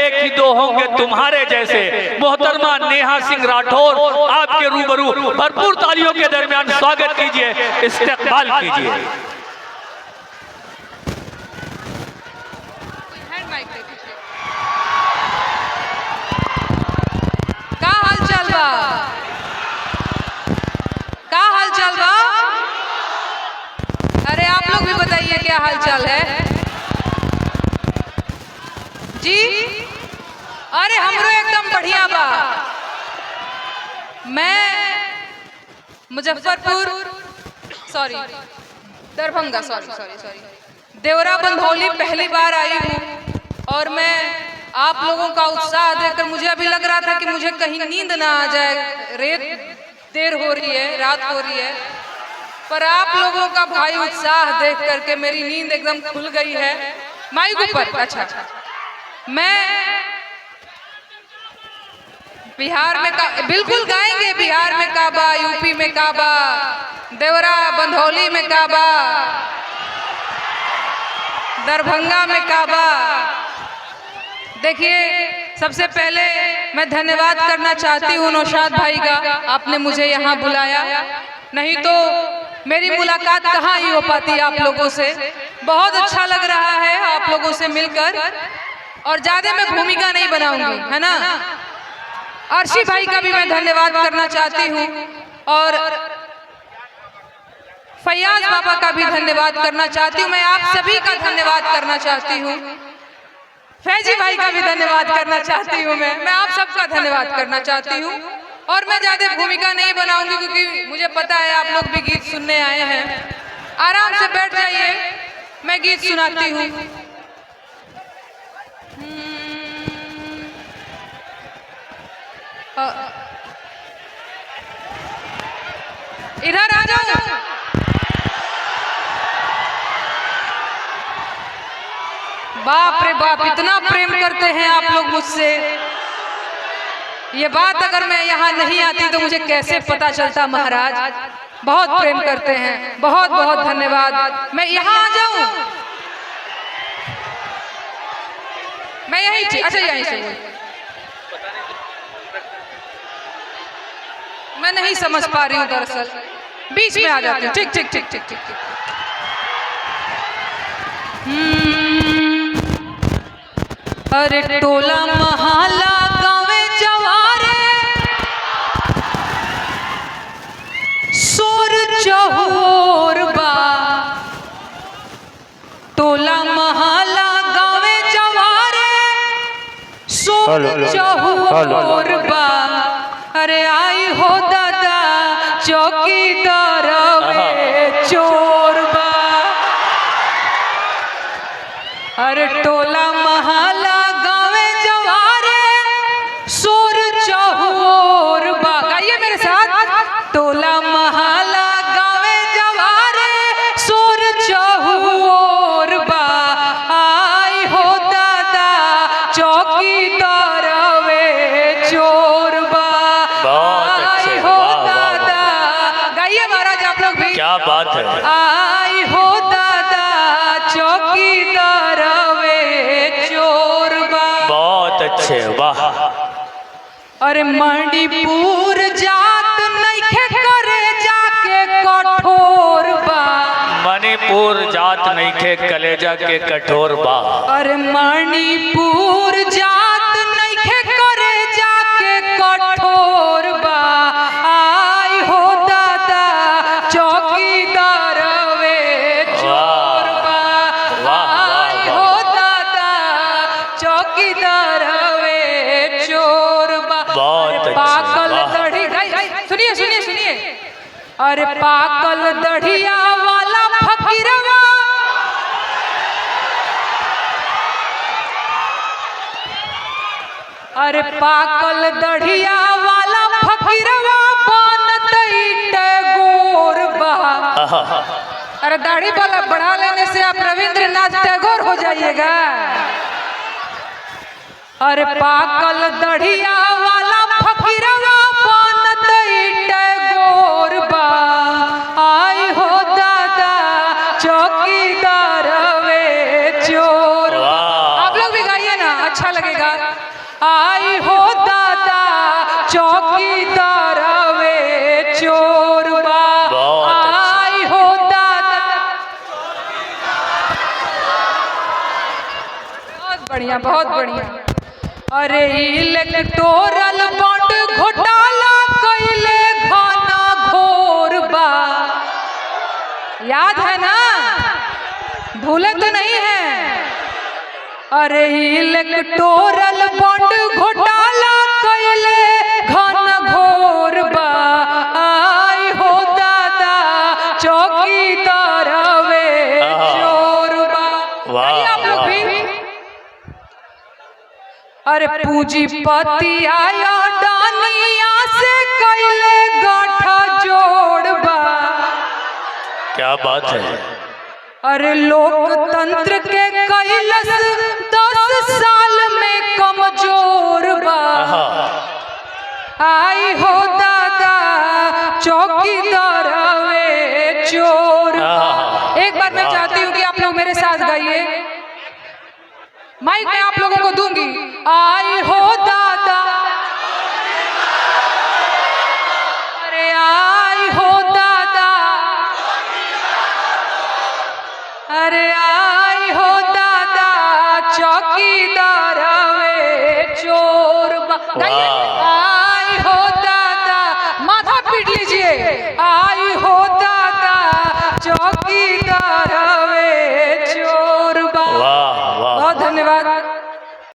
एक ही दो होंगे तुम्हारे जैसे। मोहतरमा नेहा सिंह राठौर आपके रूबरू भरपूर तालियों के दरमियान स्वागत कीजिए, इस्तकबाल कीजिए। का हाल चाल बा? का हाल चाल बा? अरे आप लोग भी बताइए क्या हाल चाल है जी? अरे हमरो एकदम बढ़िया बा। मैं मुजफ्फरपुर दरभंगा देवरा बंधौली पहली बार आई हूँ और मैं आप लोगों का उत्साह देखकर मुझे अभी लग रहा था कि मुझे कहीं नींद ना आ जाए, देर हो रही है, रात हो रही है, पर आप लोगों का भाई उत्साह देख करके मेरी नींद एकदम खुल गई है। माइक ऊपर। अच्छा, मैं बिहार में बिल्कुल गाएंगे। बिहार में काबा, यूपी में काबा, देवरा बंधौली में काबा, दरभंगा में काबा। देखिए, सबसे पहले मैं धन्यवाद करना चाहती हूँ नौशाद भाई का, आपने मुझे यहाँ बुलाया, नहीं तो मेरी मुलाकात कहाँ ही हो पाती आप लोगों से। बहुत अच्छा लग रहा है आप लोगों से मिलकर, और ज्यादा मैं भूमिका नहीं बनाऊंगी, है ना। अर्शी भाई का भी मैं धन्यवाद करना चाहती हूँ और फैयाज बाबा का भी धन्यवाद करना चाहती हूँ। मैं आप सभी का धन्यवाद करना चाहती हूँ। फैजी भाई का भी धन्यवाद करना चाहती हूँ। मैं आप सबका धन्यवाद करना चाहती हूँ और मैं ज्यादा भूमिका नहीं बनाऊंगी क्योंकि मुझे पता है आप लोग भी गीत सुनने आए हैं। आराम से बैठ जाइए, मैं गीत सुनाती हूँ। इधर आ जाओ। बाप रे बाप, इतना प्रेम करते हैं आप लोग मुझसे। ये बात अगर मैं यहाँ नहीं आती तो मुझे कैसे पता चलता महाराज। बहुत प्रेम करते हैं, बहुत बहुत धन्यवाद। मैं यहाँ आ जाऊं? मैं यही, अच्छा यहीं से मैं नहीं समझ पा रही हूँ, दरअसल बीच में आ जाती हूँ। ठीक ठीक ठीक ठीक ठीक। अरे टोला महला गावे जवारे, सोर चहोर बा। टोला महला गावे जवारे, सोर चहोर बा। अरे आई हो दादा चौकीदार चोर बा। अरे टोला महला गावे जवारे, सोर चहोर बा। गाइए मेरे साथ। टोला महला गावे जवारे, सोर चहोर बा। आई हो दादा चौकीदार चोर बा। आई हो दादा, गाइए महाराज आप लोग भी। क्या बात है। आई हो दादा चौकीदार चोर बा। बहुत अच्छे, वाह। अरे मणिपुर जात नइखे करे जाके कठोर बा। मणिपुर जात नइखे कलेजा के कठोर बा। अरे मणिपुर जात नइखे करे जाके कठोर बा। आई हो दादा चौकीदार चोर बा। आई हो दादा चौकीदार चोर बा। पाकल दढ़ी, सुनिए सुनिए सुनिए। अरे पाकल दढ़िया वाला फकीरवा, अरे पाकल दढ़िया वाला फकीरवा बनत टैगोर बा। अरे दाढ़ी वाला बढ़ा लेने से आप रविंद्रनाथ टैगोर हो जाइएगा। अरे पाकल दढ़िया वाला फकीरवा बनत टैगोर बा। आई हो दादा चौकीदार चोर बा। आप लोग भी गाइए ना, अच्छा लगेगा। गाएगा। आई हो दादा चौकीदार वे चोरबा, आई हो दादा। बहुत बढ़िया, बहुत बढ़िया। अरे इलेक्टोरल बॉन्ड घोटाला कैले घना घोर बा, याद है ना, भूले तो नहीं है। अरे इलेक्टोरल बॉन्ड घोटाला कैले घन घोर बा, आई हो दादा चौकीदार वे चोरबा। आप लोग भी। अरे पूंजीपति आया डानिया से कैले गांठा जोड़बा, क्या बात है। अरे लोकतंत्र के कैलस 10 साल में कमजोर बा, आई हो दादा चौकीदार वे चोर। एक बार मैं चाहती हूँ कि आप लोग मेरे साथ गाइए, माइक मैं आप लोगों को दूंगी। आई हो दादा